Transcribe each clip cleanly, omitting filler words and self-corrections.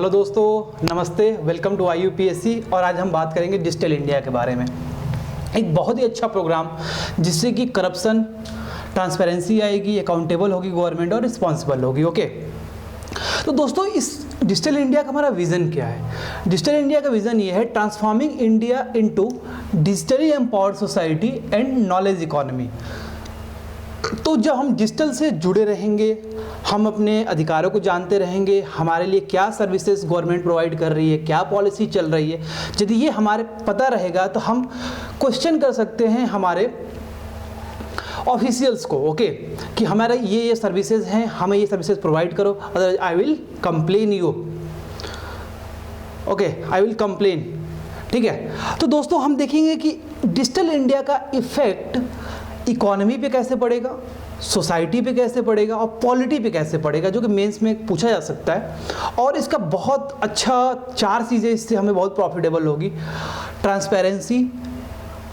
Hello दोस्तों, नमस्ते, welcome to IUPSC। और आज हम बात करेंगे डिजिटल इंडिया के बारे में। एक बहुत ही अच्छा प्रोग्राम जिससे कि करप्शन, ट्रांसपेरेंसी आएगी, अकाउंटेबल होगी गवर्नमेंट और रिस्पॉन्सिबल होगी। ओके, तो दोस्तों इस डिजिटल इंडिया का हमारा विज़न क्या है? डिजिटल इंडिया का विज़न ये है, transforming India into digitally empowered society and knowledge economy. तो जब हम डिजिटल से जुड़े रहेंगे, हम अपने अधिकारों को जानते रहेंगे, हमारे लिए क्या सर्विसेज गवर्नमेंट प्रोवाइड कर रही है, क्या पॉलिसी चल रही है, यदि ये हमारे पता रहेगा तो हम क्वेश्चन कर सकते हैं हमारे ऑफिशियल्स को। ओके, कि हमारे ये सर्विसेज हैं, हमें ये सर्विसेज प्रोवाइड करो, otherwise I will complain you. Okay, I will complain. ठीक है, तो दोस्तों हम देखेंगे कि डिजिटल इंडिया का इफेक्ट इकोनॉमी पे कैसे पड़ेगा, सोसाइटी पे कैसे पड़ेगा और पॉलिटी पे कैसे पड़ेगा, जो कि मेंस में पूछा जा सकता है। और इसका बहुत अच्छा 4 चीज़ें इससे हमें बहुत प्रॉफिटेबल होगी। ट्रांसपेरेंसी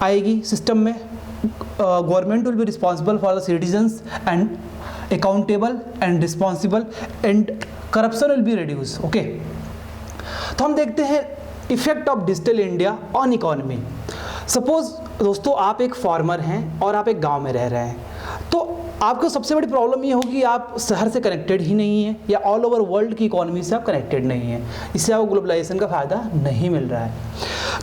आएगी सिस्टम में, government will be responsible for the citizens and accountable and responsible and corruption will be reduce. Okay, तो हम देखते हैं effect of digital India on economy. Suppose दोस्तों आप एक फार्मर हैं और आप एक गांव में रह रहे हैं, तो आपको सबसे बड़ी प्रॉब्लम ये होगी आप शहर से कनेक्टेड ही नहीं है या ऑल ओवर वर्ल्ड की इकोनॉमी से आप कनेक्टेड नहीं है, इससे आपको ग्लोबलाइजेशन का फ़ायदा नहीं मिल रहा है।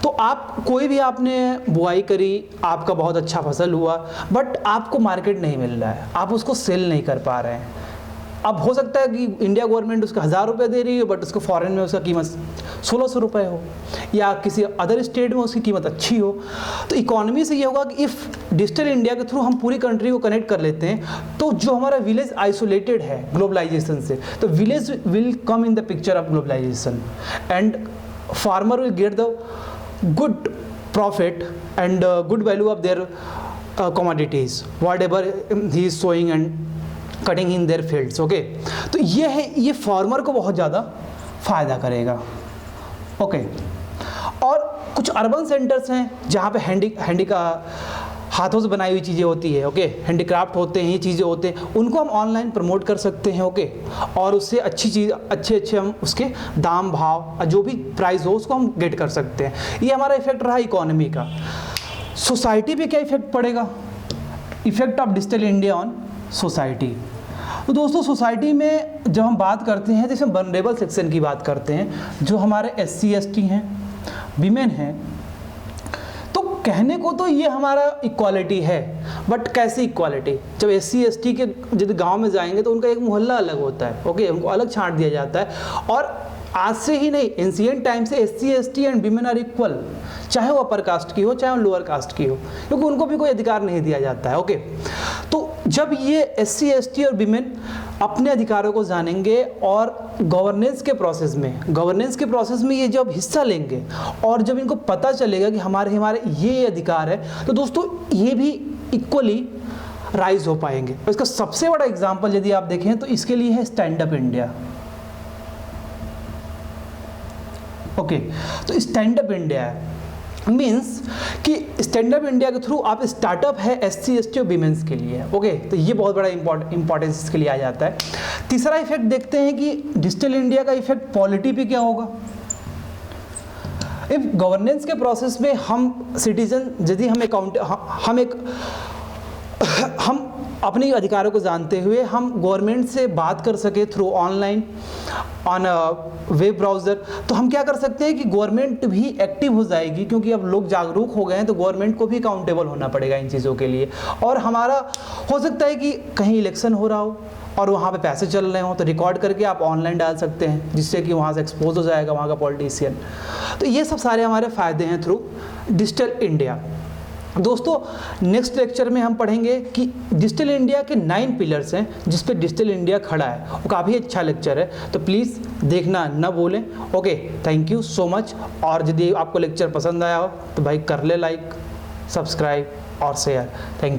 तो आप कोई भी आपने बुआई करी, आपका बहुत अच्छा फसल हुआ, बट आपको मार्केट नहीं मिल रहा है, आप उसको सेल नहीं कर पा रहे हैं। अब हो सकता है कि इंडिया गवर्नमेंट उसका 1000 रुपये दे रही है, बट उसको फॉरेन में उसका कीमत 1600 रुपये हो, या किसी अदर स्टेट में उसकी कीमत अच्छी हो। तो इकोनॉमी से ये होगा कि इफ़ डिजिटल इंडिया के थ्रू हम पूरी कंट्री को कनेक्ट कर लेते हैं, तो जो हमारा विलेज आइसोलेटेड है ग्लोबलाइजेशन से, तो village will come in the picture of globalisation and farmer will get the good profit and good value of their commodities whatever he is sowing and cutting in their fields. Okay, तो ये है, ये farmer को बहुत ज़्यादा फ़ायदा करेगा। Okay, और कुछ अर्बन सेंटर्स हैं जहाँ पे हैंडी का हाथों से बनाई हुई चीज़ें होती है। ओके, हैंडीक्राफ्ट होते हैं, ये चीज़ें होते हैं, उनको हम ऑनलाइन प्रमोट कर सकते हैं। ओके, और उससे अच्छी चीज़ अच्छे हम उसके दाम भाव जो भी प्राइस हो उसको हम गेट कर सकते हैं। ये हमारा इफेक्ट रहा इकोनॉमी का। सोसाइटी पे क्या इफेक्ट पड़ेगा? Effect of digital India on society. तो दोस्तों सोसाइटी में जब हम बात करते हैं, जैसे वल्नरेबल सेक्शन की बात करते हैं, जो हमारे SC ST हैं, वीमेन हैं, तो कहने को तो ये हमारा इक्वालिटी है, बट कैसी इक्वालिटी? जब SC ST के यदि गांव में जाएंगे तो उनका एक मोहल्ला अलग होता है। ओके, उनको अलग छांट दिया जाता है। और आज से ही नहीं, एंशिएंट टाइम से SC ST and women are equal, चाहे वो अपर कास्ट की हो चाहे वो लोअर कास्ट की हो, क्योंकि उनको भी कोई अधिकार नहीं दिया जाता है। ओके, तो जब ये SC ST और वीमेन अपने अधिकारों को जानेंगे और गवर्नेंस के प्रोसेस में ये जब हिस्सा लेंगे और जब इनको पता चलेगा कि हमारे ये अधिकार है, तो दोस्तों ये भी इक्वली राइज हो पाएंगे। और इसका सबसे बड़ा एग्जाम्पल यदि आप देखें तो इसके लिए है स्टैंड अप इंडिया। ओके, तो स्टैंड अप इंडिया है मीन्स कि स्टैंड अप इंडिया के थ्रू आप स्टार्टअप है SC ST और वीमेंस के लिए। ओके, तो ये बहुत बड़ा इंपॉर्टेंस इसके लिए आ जाता है। तीसरा इफेक्ट देखते हैं कि डिजिटल इंडिया का इफेक्ट पॉलिटी पे क्या होगा। इफ गवर्नेंस के प्रोसेस में हम सिटीजन, यदि हम अपने अधिकारों को जानते हुए हम गवर्नमेंट से बात कर सके through online on web browser, तो हम क्या कर सकते हैं कि गवर्नमेंट भी एक्टिव हो जाएगी, क्योंकि अब लोग जागरूक हो गए हैं, तो गवर्नमेंट को भी अकाउंटेबल होना पड़ेगा इन चीज़ों के लिए। और हमारा हो सकता है कि कहीं इलेक्शन हो रहा हो और वहाँ पे पैसे चल रहे हो, तो रिकॉर्ड करके आप ऑनलाइन डाल सकते हैं, जिससे कि वहाँ से एक्सपोज हो जाएगा वहाँ का पॉलिटिशियन। तो ये सब सारे हमारे फ़ायदे हैं थ्रू डिजिटल इंडिया। दोस्तों नेक्स्ट लेक्चर में हम पढ़ेंगे कि डिजिटल इंडिया के 9 पिलर्स हैं जिस पे डिजिटल इंडिया खड़ा है। वो काफ़ी अच्छा लेक्चर है, तो प्लीज़ देखना ना भूलें। Okay, thank you so much. और यदि आपको लेक्चर पसंद आया हो तो भाई कर ले लाइक, सब्सक्राइब और शेयर। Thank you.